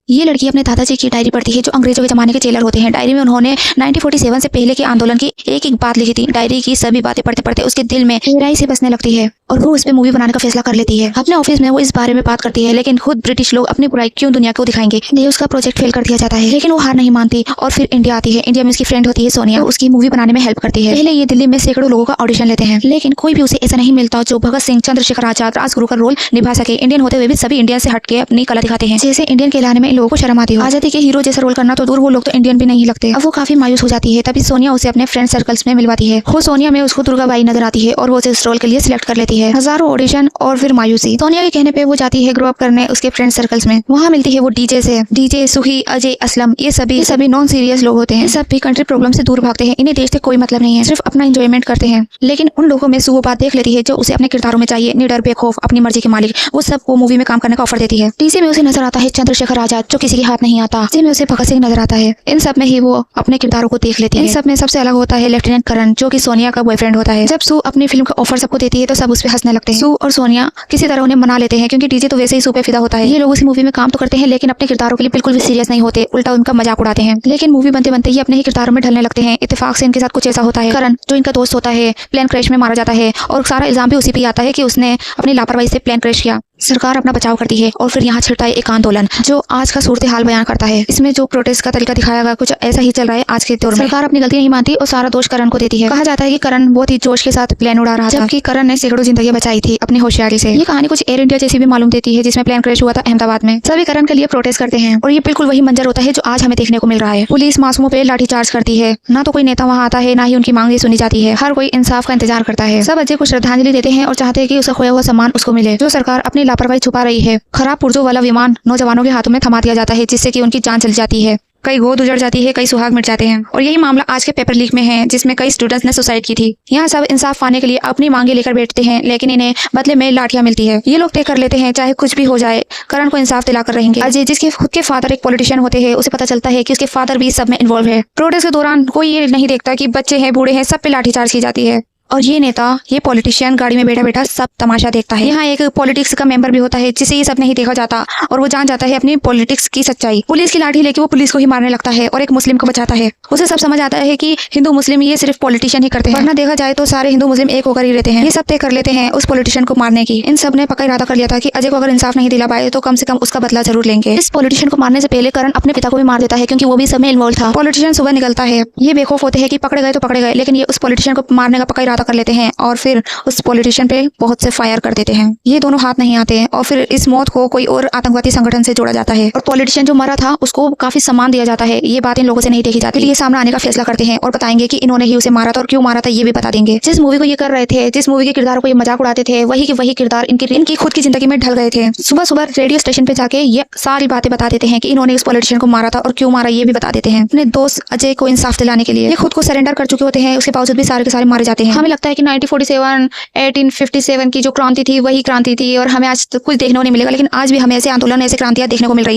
ये लड़की अपने दादाजी की डायरी पढ़ती है जो अंग्रेजों के जमाने के जेलर होते हैं। डायरी में उन्होंने 1947 से पहले के आंदोलन की एक एक बात लिखी थी। डायरी की सभी बातें पढ़ते पढ़ते उसके दिल में गहराई से बसने लगती है और वो इस पे मूवी बनाने का फैसला कर लेती है। अपने ऑफिस में वो इस बारे में बात करती है, लेकिन खुद ब्रिटिश लोग अपनी बुराई क्यों दुनिया को दिखाएंगे, ये उसका प्रोजेक्ट फेल कर दिया जाता है। लेकिन वो हार नहीं मानती और फिर इंडिया आती है। इंडिया में उसकी फ्रेंड होती है सोनिया, तो उसकी मूवी बनाने में हेल्प करती है। पहले ये दिल्ली में सैकड़ों लोगों का ऑडिशन लेते हैं, लेकिन कोई भी उसे ऐसा नहीं मिलता जो भगत सिंह, चंद्रशेखर आजाद, राजगुरु का रोल निभा सके। इंडियन होते हुए भी सभी इंडिया से हटके अपनी कला दिखाते हैं। जैसे इंडियन कहलाने में इन लोगों को शर्म आती हो। आजादी के हीरो जैसा रोल करना तो दूर, वो लोग तो इंडियन भी नहीं लगते। अब वो काफी मायूस हो जाती है। तभी सोनिया उसे अपने फ्रेंड सर्कल्स में मिलवाती है। वो सोनिया में उसको दुर्गाबाई नजर आती है और वो उसे इस रोल के लिए सिलेक्ट कर लेती है। हजारों ऑडिशन और फिर मायूसी। सोनिया के कहने पे वो जाती है ग्रो अप करने उसके फ्रेंड सर्कल्स में। वहाँ मिलती है वो डीजे से। डीजे, सुही, अजय, असलम, ये सभी नॉन सीरियस लोग होते हैं। सब भी कंट्री प्रॉब्लम से दूर भागते हैं। इन्हें देश से कोई मतलब नहीं है, सिर्फ अपना एंजॉयमेंट करते हैं। लेकिन उन लोगों में वो बात देख लेती है जो उसे अपने किरदारों में चाहिए। निडर, बेखौफ, अपनी मर्जी के मालिक। वो सबको मूवी में काम करने का ऑफर देती है। डीजे में उसे नजर आता है चंद्रशेखर आजाद जो किसी के हाथ नहीं आता। डीजे में उसे भगत सिंह नजर आता है। इन सब में ही वो अपने किरदारों को देख लेती है। इन सब में सबसे अलग होता है लेफ्टिनेंट करण, जो कि सोनिया का बॉयफ्रेंड होता है। जब सू अपनी फिल्म का ऑफर सबको देती है तो सब उस पे हंसने लगते हैं। सू और सोनिया किसी तरह उन्हें मना लेते हैं, क्योंकि डीजे तो वैसे ही सू पे फिदा होता है। ये लोग इस मूवी में काम तो करते हैं, लेकिन अपने किरदारों के लिए बिल्कुल भी सीरियस नहीं होते, उल्टा उनका मजाक उड़ाते हैं। लेकिन मूवी बनते बनते ही अपने ही किरदारों में ढलने लगते हैं। इत्तेफाक से इनके साथ कुछ ऐसा होता है। करण जो इनका दोस्त होता है प्लेन क्रैश में मारा जाता है और सारा इल्जाम भी उसी पे आता है कि उसने अपनी लापरवाही से प्लेन क्रैश किया। सरकार अपना बचाव करती है और फिर यहाँ छिड़ता है एक आंदोलन जो आज का सूरत हाल बयान करता है। इसमें जो प्रोटेस्ट का तरीका दिखाया गया कुछ ऐसा ही चल रहा है आज के दौर में। सरकार अपनी गलती नहीं मानती और सारा दोष करण को देती है। कहा जाता है कि करण बहुत ही जोश के साथ प्लेन उड़ा रहा था, जबकि करण ने सैकड़ों जिंदगी बचाई थी अपनी होशियारी से। ये कहानी कुछ एयर इंडिया जैसी भी मालूम देती है, जिसमें प्लेन क्रैश हुआ था अहमदाबाद में। सभी करण के लिए प्रोटेस्ट करते हैं और ये बिल्कुल वही मंजर होता है जो आज हमें देखने को मिल रहा है। पुलिस मासूमों पे लाठीचार्ज करती है, ना तो कोई नेता वहाँ आता है, ना ही उनकी मांगे सुनी जाती है। हर कोई इंसाफ का इंतजार करता है। सब अजय को श्रद्धांजलि देते हैं और चाहते हैं कि उसका खोया हुआ सम्मान उसको मिले। जो सरकार अपनी लापरवाही छुपा रही है। खराब पुर्जों वाला विमान नौजवानों के हाथों में थमा दिया जाता है, जिससे कि उनकी जान चली जाती है। कई गोद उजड़ जाती है, कई सुहाग मिट जाते हैं। और यही मामला आज के पेपर लीक में है, जिसमें कई स्टूडेंट्स ने सुसाइड की थी। यहाँ सब इंसाफ पाने के लिए अपनी मांगे लेकर बैठते हैं, लेकिन इन्हें बदले में लाठियां मिलती है। ये लोग तय कर लेते हैं चाहे कुछ भी हो जाए करण को इंसाफ दिलाकर रहेंगे। अजय जिसके खुद के फादर एक पॉलिटिशियन होते हैं, उसे पता चलता है कि उसके फादर भी सब में इन्वॉल्व है। प्रोटेस्ट के दौरान कोई ये नहीं देखता कि बच्चे हैं, बूढ़े हैं, सब पे लाठीचार्ज की जाती है। और ये नेता, ये पॉलिटिशियन गाड़ी में बैठा बैठा सब तमाशा देखता है। यहाँ एक पॉलिटिक्स का मेंबर भी होता है जिसे ये सब नहीं देखा जाता और वो जान जाता है अपनी पॉलिटिक्स की सच्चाई। पुलिस की लाठी लेके वो पुलिस को ही मारने लगता है और एक मुस्लिम को बचाता है। उसे सब समझ आता है कि हिंदू मुस्लिम ये सिर्फ पॉलिटिशियन ही करते हैं, वरना देखा जाए तो सारे हिंदू मुस्लिम एक होकर ही रहते हैं। ये सब तय कर लेते हैं उस पॉलिटिशियन को मारने की। इन सब ने पक्का इरादा कर लिया था कि अजय को अगर इंसाफ नहीं दिला पाए तो कम से कम उसका बदला जरूर लेंगे। इस पॉलिटिशियन को मारने से पहले करण अपने पिता को भी मार देता है, क्योंकि वो भी सब में इन्वॉल्व था। पॉलिटिशियन सुबह निकलता है, ये बेखौफ होते हैं कि पकड़े गए तो पकड़े गए, लेकिन ये उस पॉलिटिशियन को मारने का पक्का इरादा कर लेते हैं और फिर उस पॉलिटिशियन पे बहुत से फायर कर देते हैं। ये दोनों हाथ नहीं आते हैं और फिर इस मौत को कोई और आतंकवादी संगठन से जोड़ा जाता है और पॉलिटिशियन जो मरा था उसको काफी सम्मान दिया जाता है। ये बात इन लोगों से नहीं देखी जाती। ये सामने आने का फैसला करते हैं और बताएंगे कि इन्होंने ही उसे मारा था और क्यों मारा था ये भी बता देंगे। जिस मूवी को ये कर रहे थे, जिस मूवी के किरदारों को ये मजाक उड़ाते थे, वही के वही किरदार इनकी खुद की जिंदगी में ढल गए थे। सुबह सुबह रेडियो स्टेशन पे जाके ये सारी बातें बता देते हैं कि इन्होंने इस पॉलिटिशियन को मारा था और क्यों मारा ये भी बता देते हैं। अपने दोस्त अजय को इंसाफ दिलाने के लिए ये खुद को सरेंडर कर चुके होते हैं, उसके बावजूद भी सारे के सारे मारे जाते हैं। हमें लगता है कि 1947 1857 की जो क्रांति थी वही क्रांति थी और हमें आज तो कुछ देखने को नहीं मिलेगा, लेकिन आज भी हमें ऐसे आंदोलन, ऐसे क्रांतियां देखने को मिल रही है।